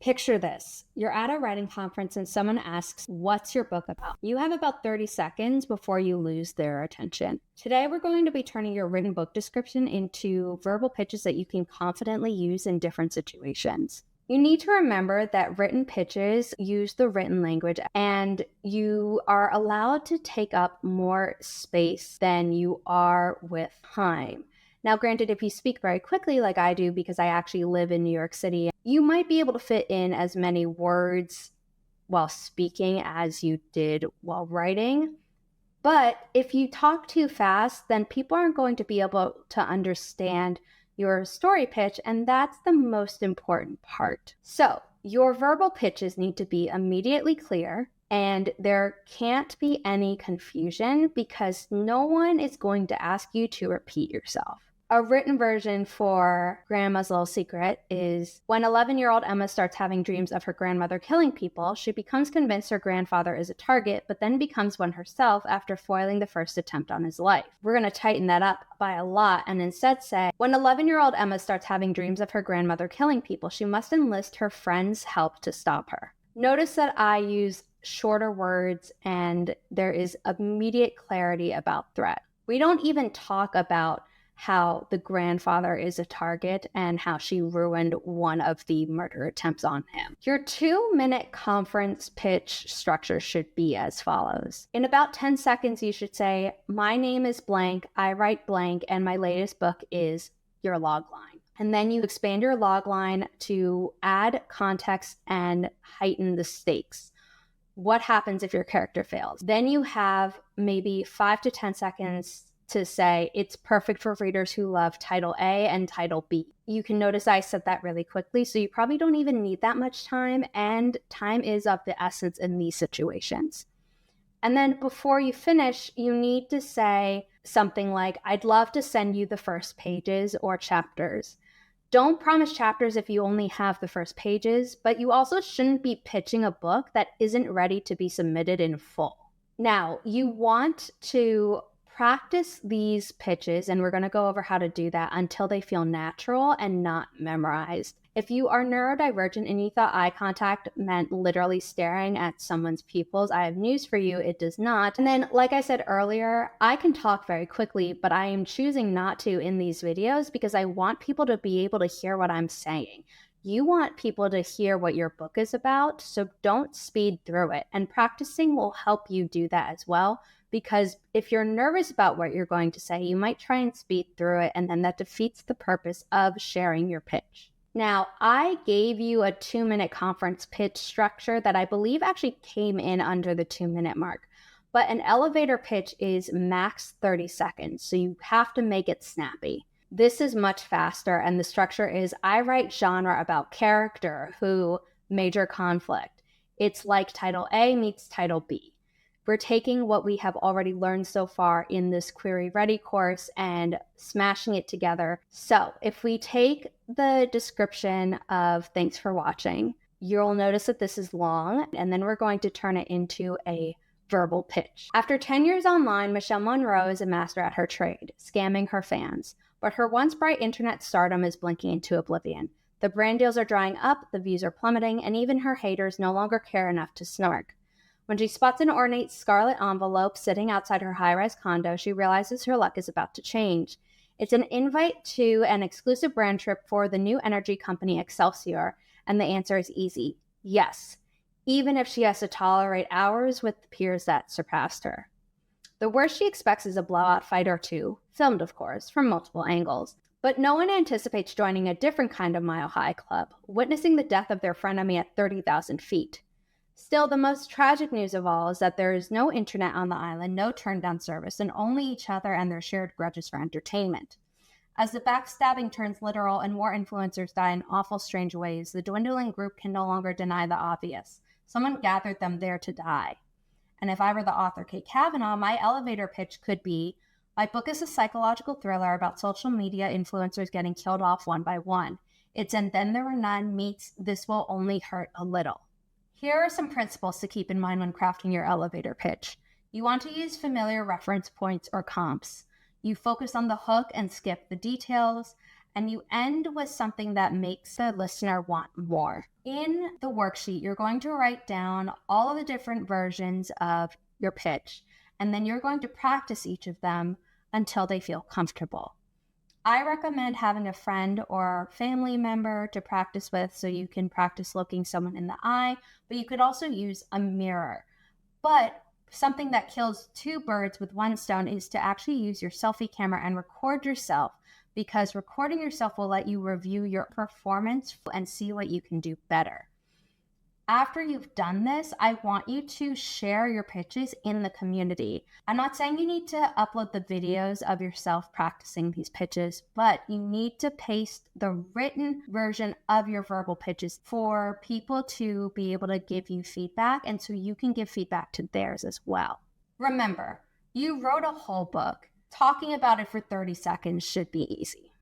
Picture this. You're at a writing conference and someone asks, "What's your book about?" You have about 30 seconds before you lose their attention. Today, we're going to be turning your written book description into verbal pitches that you can confidently use in different situations. You need to remember that written pitches use the written language, and you are allowed to take up more space than you are with time. Now, granted, if you speak very quickly like I do, because I actually live in New York City, you might be able to fit in as many words while speaking as you did while writing. But if you talk too fast, then people aren't going to be able to understand your story pitch, and that's the most important part. So your verbal pitches need to be immediately clear, and there can't be any confusion because no one is going to ask you to repeat yourself. A written version for Grandma's Little Secret is, when 11-year-old Emma starts having dreams of her grandmother killing people, she becomes convinced her grandfather is a target, but then becomes one herself after foiling the first attempt on his life. We're going to tighten that up by a lot and instead say, when 11-year-old Emma starts having dreams of her grandmother killing people, she must enlist her friend's help to stop her. Notice that I use shorter words and there is immediate clarity about threat. We don't even talk about how the grandfather is a target and how she ruined one of the murder attempts on him. Your 2-minute conference pitch structure should be as follows. In about 10 seconds, you should say, "My name is blank, I write blank, and my latest book is," your log line. And then you expand your log line to add context and heighten the stakes. What happens if your character fails? Then you have maybe 5 to 10 seconds to say it's perfect for readers who love Title A and Title B. You can notice I said that really quickly, so you probably don't even need that much time, and time is of the essence in these situations. And then before you finish, you need to say something like, "I'd love to send you the first pages or chapters." Don't promise chapters if you only have the first pages, but you also shouldn't be pitching a book that isn't ready to be submitted in full. Now, you want to practice these pitches, and we're going to go over how to do that until they feel natural and not memorized. If you are neurodivergent and you thought eye contact meant literally staring at someone's pupils, I have news for you, it does not. And then, like I said earlier, I can talk very quickly, but I am choosing not to in these videos because I want people to be able to hear what I'm saying. You want people to hear what your book is about, so don't speed through it. And practicing will help you do that as well, because if you're nervous about what you're going to say, you might try and speed through it, and then that defeats the purpose of sharing your pitch. Now, I gave you a 2-minute conference pitch structure that I believe actually came in under the 2-minute mark, but an elevator pitch is max 30 seconds, so you have to make it snappy. This is much faster, and the structure is, I write genre about character who major conflict. It's like Title A meets Title B. We're taking what we have already learned so far in this Query Ready course and smashing it together. So if we take the description of thanks for watching, you'll notice that this is long, and then we're going to turn it into a verbal pitch. After 10 years online, Michelle Monroe is a master at her trade, scamming her fans. But her once bright internet stardom is blinking into oblivion. The brand deals are drying up, the views are plummeting, and even her haters no longer care enough to snark. When she spots an ornate scarlet envelope sitting outside her high-rise condo, she realizes her luck is about to change. It's an invite to an exclusive brand trip for the new energy company Excelsior, and the answer is easy: yes, even if she has to tolerate hours with the peers that surpassed her. The worst she expects is a blowout fight or two, filmed of course, from multiple angles. But no one anticipates joining a different kind of mile-high club, witnessing the death of their frenemy at 30,000 feet. Still, the most tragic news of all is that there is no internet on the island, no turn-down service, and only each other and their shared grudges for entertainment. As the backstabbing turns literal and more influencers die in awful, strange ways, the dwindling group can no longer deny the obvious. Someone gathered them there to die. And if I were the author Kate Kavanaugh, my elevator pitch could be, my book is a psychological thriller about social media influencers getting killed off one by one. It's And Then There Were None meets This Will Only Hurt a Little. Here are some principles to keep in mind when crafting your elevator pitch. You want to use familiar reference points or comps. You focus on the hook and skip the details, and you end with something that makes the listener want more. In the worksheet, you're going to write down all of the different versions of your pitch, and then you're going to practice each of them until they feel comfortable. I recommend having a friend or family member to practice with so you can practice looking someone in the eye, but you could also use a mirror. But something that kills two birds with one stone is to actually use your selfie camera and record yourself, because recording yourself will let you review your performance and see what you can do better. After you've done this, I want you to share your pitches in the community. I'm not saying you need to upload the videos of yourself practicing these pitches, but you need to paste the written version of your verbal pitches for people to be able to give you feedback, and so you can give feedback to theirs as well. Remember, you wrote a whole book. Talking about it for 30 seconds should be easy.